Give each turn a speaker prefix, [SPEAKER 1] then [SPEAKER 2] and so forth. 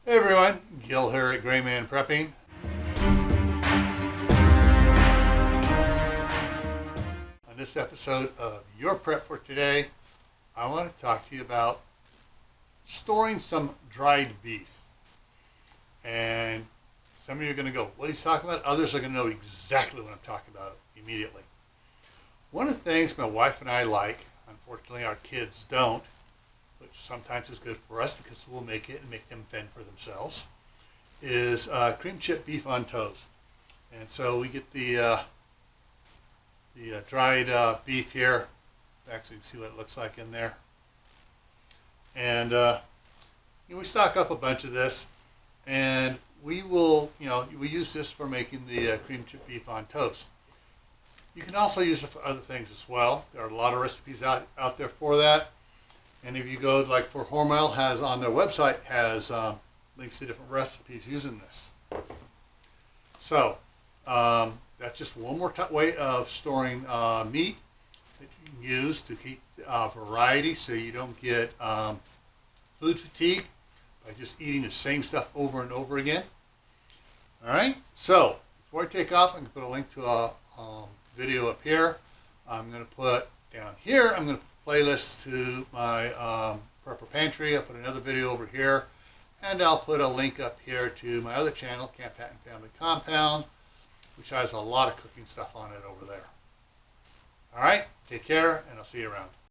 [SPEAKER 1] Hey everyone, Gil here at Graymanprepping. On this episode of Your Prep for Today, I want to talk to you about storing some dried beef. And some of you are going to go, what he's talking about? Others are going to know exactly what I'm talking about immediately. One of the things my wife and I like, unfortunately our kids don't, which sometimes is good for us because we'll make it and make them fend for themselves, is cream chip beef on toast. And so we get the dried beef here. Actually, you can see what it looks like in there. And we stock up a bunch of this, and we will, we use this for making the cream chip beef on toast. You can also use it for other things as well. There are a lot of recipes out there for that. And if you go, like for Hormel has on their website, has links to different recipes using this. So that's just one more way of storing meat that you can use to keep variety, so you don't get food fatigue by just eating the same stuff over and over again. All right. So before I take off, I'm going to put a link to a video up here. I'm going to put down here. I'm going to playlist to my prepper pantry. I'll put another video over here, and I'll put a link up here to my other channel, Camp Patton Family Compound, which has a lot of cooking stuff on it over there. All right, take care, and I'll see you around.